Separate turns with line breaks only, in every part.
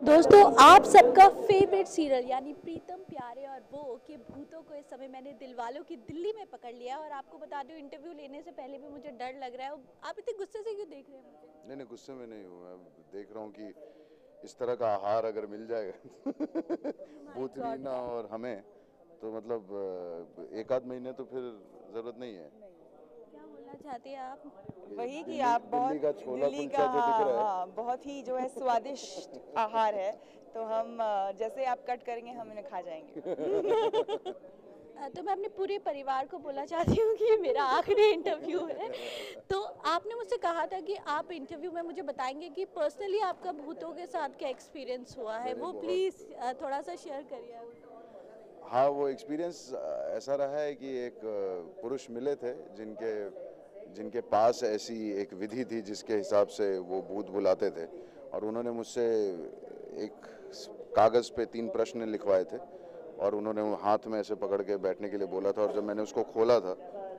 दोस्तों, आप सबका फेवरेट सीरियल यानी प्रीतम प्यारे और वो के भूतों को इस समय मैंने दिलवालों की दिल्ली में पकड़ लिया है। और आपको बता दूं, इंटरव्यू लेने से पहले भी मुझे डर लग रहा है। आप इतने गुस्से से क्यों देख रहे हैं मुझे?
नहीं नहीं, गुस्से में नहीं हूँ। मैं देख रहा हूँ कि इस तरह का आहार अगर मिल जाएगा
माय गॉड।
भूतनीना और हमें, तो मतलब एक आध महीने तो फिर जरूरत नहीं है।
क्या बोलना चाहते हैं आप?
ये
वही कि
दिल्ली
आप
दिल्ली
बहुत
का छोला
दिल्ली का,
कुलचा जो दिख
हाँ
रहा है।
हाँ, बहुत ही जो है स्वादिष्ट आहार है। तो हम जैसे आप कट करेंगे हम इन्हें खा जाएंगे।
तो मैं अपने पूरे परिवार को बोलना चाहती हूँ कि ये मेरा आखिरी इंटरव्यू है। तो आपने मुझसे कहा था कि आप इंटरव्यू में मुझे बताएंगे कि पर्सनली आपका भूतों के साथ क्या एक्सपीरियंस हुआ है।
नहीं,
वो
बहुत।
प्लीज़ थोड़ा सा शेयर करिए।
हाँ, वो एक्सपीरियंस ऐसा रहा है कि एक पुरुष मिले थे जिनके जिनके पास ऐसी एक विधि थी जिसके हिसाब से वो भूत बुलाते थे। और उन्होंने मुझसे एक कागज़ पे 3 प्रश्न लिखवाए थे और उन्होंने वो हाथ में ऐसे पकड़ के बैठने के लिए बोला था। और जब मैंने उसको खोला था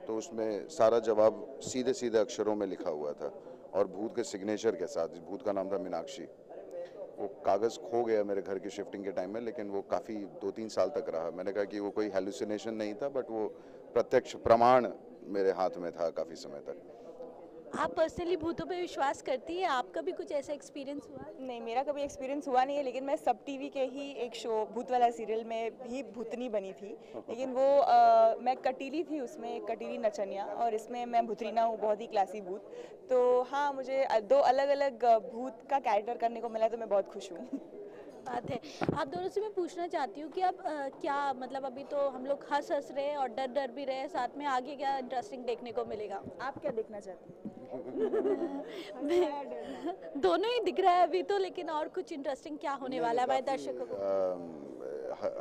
तो उसमें सारा जवाब सीधे सीधे अक्षरों में लिखा हुआ था और भूत के सिग्नेचर के साथ। भूत का नाम था मीनाक्षी। वो कागज़ खो गया मेरे घर की शिफ्टिंग के टाइम में, लेकिन वो काफ़ी 2-3 साल तक रहा। मैंने कहा कि वो कोई हेलुसिनेशन नहीं था, बट वो प्रत्यक्ष प्रमाण मेरे हाथ में था काफ़ी समय तक।
आप पर्सनली भूतों पे विश्वास करती हैं? आपका भी कुछ ऐसा एक्सपीरियंस हुआ है?
नहीं, मेरा कभी एक्सपीरियंस हुआ नहीं है, लेकिन मैं सब टीवी के ही एक शो भूत वाला सीरियल में भी भूतनी बनी थी। लेकिन वो मैं कटीली थी उसमें, एक कटीली नचनिया, और इसमें मैं भूतरीना हूँ, बहुत ही क्लासी भूत। तो हाँ, मुझे दो अलग अलग भूत का कैरेक्टर करने को मिला, तो मैं बहुत खुश हूँ।
बात है। आप दोनों से मैं पूछना चाहती हूँ कि अब क्या मतलब अभी तो हम लोग हंस हंस रहे हैं और डर डर भी रहे हैं, साथ में आगे क्या इंटरेस्टिंग देखने को मिलेगा?
आप क्या देखना चाहती हैं?
दोनों ही दिख रहा है अभी तो, लेकिन और कुछ इंटरेस्टिंग क्या होने
नहीं नहीं,
वाला है हमारे
काफ़ी
दर्शकों को?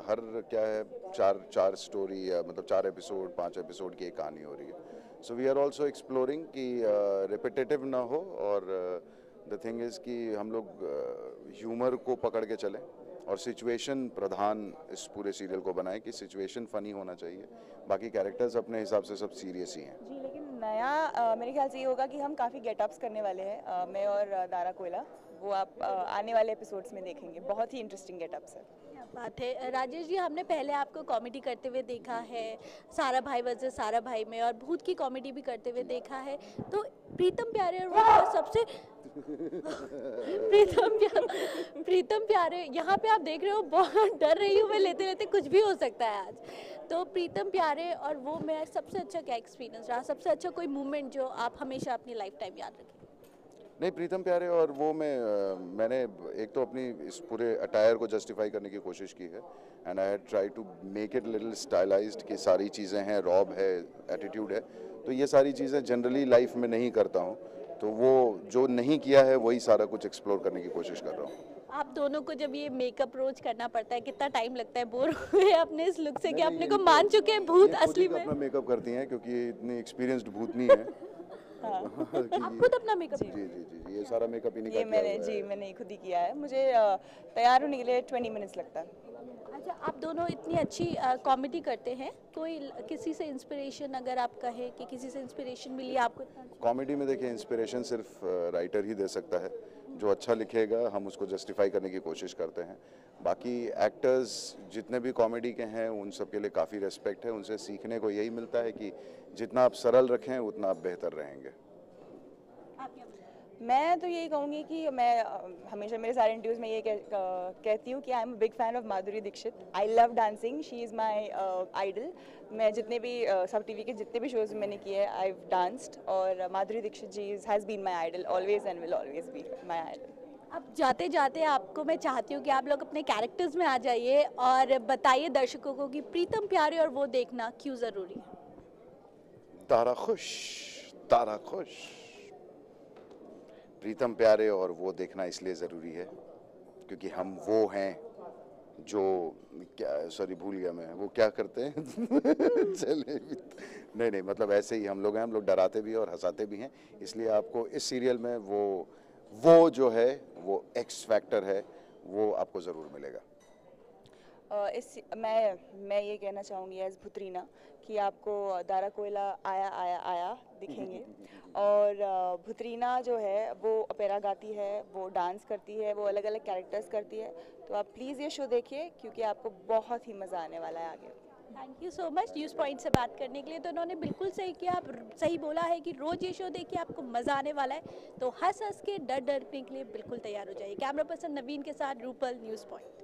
हर क्या है, चार चार स्टोरी या मतलब 4 एपिसोड 5 एपिसोड की एक कहानी हो रही है। So we are also exploring कि रिपीटेटिव ना हो। और द थिंग इज़ कि हम लोग ह्यूमर को पकड़ के चलें और सिचुएशन प्रधान इस पूरे सीरियल को बनाएं कि सिचुएशन फ़नी होना चाहिए। बाकी कैरेक्टर्स अपने हिसाब से सब सीरियस ही हैं।
जी, लेकिन नया मेरे ख्याल से ये होगा कि हम काफ़ी गेटअप्स करने वाले हैं, मैं और दारा कोयला। वो आप आने वाले एपिसोड्स में देखेंगे, बहुत ही इंटरेस्टिंग गेटअप्स है।
क्या बात है। राजेश जी, हमने पहले आपको कॉमेडी करते हुए देखा है सारा भाई वर्सेस सारा भाई में, और भूत की कॉमेडी भी करते हुए देखा है। तो प्रीतम प्यारे और वो का सबसे प्रीतम प्यारे, यहाँ पे आप देख रहे हो बहुत डर रही हूँ मैं, लेते लेते कुछ भी हो सकता है आज। तो प्रीतम प्यारे और वो में सबसे अच्छा क्या एक्सपीरियंस रहा, सबसे अच्छा कोई मोमेंट जो आप हमेशा अपनी लाइफ टाइम याद रखें?
नहीं, प्रीतम प्यारे और वो मैंने एक तो अपनी इस पूरे अटायर को जस्टिफाई करने की कोशिश की है। And I had try to make it little stylised कि सारी चीज़ें हैं, रॉब है, एटीट्यूड है। तो ये सारी चीज़ें जनरली लाइफ में नहीं करता हूँ, तो वो जो नहीं किया है वही सारा कुछ एक्सप्लोर करने की कोशिश कर रहा हूँ।
आप दोनों को जब ये मेकअप रोज करना पड़ता है, कितना टाइम लगता है? बोर हुए अपने इस लुक से कि
नहीं नहीं,
अपने को मान चुके हैं भूत
ये खुद ही
असली में?
अपना मेकअप करती हैं क्योंकि ये इतनी एक्सपीरियंस्ड भूतनी है।
हाँ
कि
आप खुद अपना मेकअप?
जी,
जी जी जी जी, ये सारा मेकअप इन्हीं का
ये
किया हुआ
जी
है।
मैंने खुद ही किया है। मुझे तैयार होने के लिए 20 मिनट्स लगता है।
अच्छा, आप दोनों इतनी अच्छी कॉमेडी करते हैं, कोई किसी से इंस्पिरेशन अगर आप कहें कि किसी से इंस्पिरेशन मिली आपको इतना अच्छा?
कॉमेडी में देखिए, इंस्पिरेशन सिर्फ राइटर ही दे सकता है। जो अच्छा लिखेगा हम उसको जस्टिफाई करने की कोशिश करते हैं। बाकी एक्टर्स जितने भी कॉमेडी के हैं उन सब के लिए काफ़ी रेस्पेक्ट है। उनसे सीखने को यही मिलता है कि जितना आप सरल रखें उतना आप बेहतर रहेंगे।
आप क्या बोलते हैं?
मैं तो यही कहूँगी कि मैं हमेशा मेरे सारे इंटरव्यूज में ये कहती हूँ कि I am big fan of Madhuri Dixit. I love dancing, she is my idol. मैं जितने भी सब टीवी के जितने भी शोज मैंने किए हैं, आई डांस्ड, और Madhuri Dixit ji has been my idol always and will always be my idol.
अब जाते जाते आपको मैं चाहती हूँ कि आप लोग अपने कैरेक्टर्स में आ जाइए और बताइए दर्शकों को कि प्रीतम प्यारे और वो देखना क्यों ज़रूरी है।
तारा खुश, तारा खुश। प्रीतम प्यारे और वो देखना इसलिए ज़रूरी है क्योंकि हम वो हैं जो, क्या, सॉरी भूल गया मैं, वो क्या करते हैं चले भी, नहीं नहीं, मतलब ऐसे ही हम लोग हैं। हम लोग डराते भी हैं और हंसाते भी हैं। इसलिए आपको इस सीरियल में वो जो है, वो एक्स फैक्टर है, वो आपको ज़रूर मिलेगा।
मैं ये कहना चाहूँगी एज भुतरीना कि आपको दारा कोयला आया आया आया दिखेंगे और भुतरीना जो है वो ओपेरा गाती है, वो डांस करती है, वो अलग अलग कैरेक्टर्स करती है। तो आप प्लीज़ ये शो देखिए क्योंकि आपको बहुत ही मज़ा आने वाला है आगे।
Thank you so much news point से बात करने के लिए। तो उन्होंने बिल्कुल सही किया, आप सही बोला है कि रोज़ ये शो देखिए, आपको मज़ा आने वाला है। तो हंस हंस के डर डरने के लिए बिल्कुल तैयार हो जाइए। कैमरा पर्सन नवीन के साथ रूपल, न्यूज़ पॉइंट।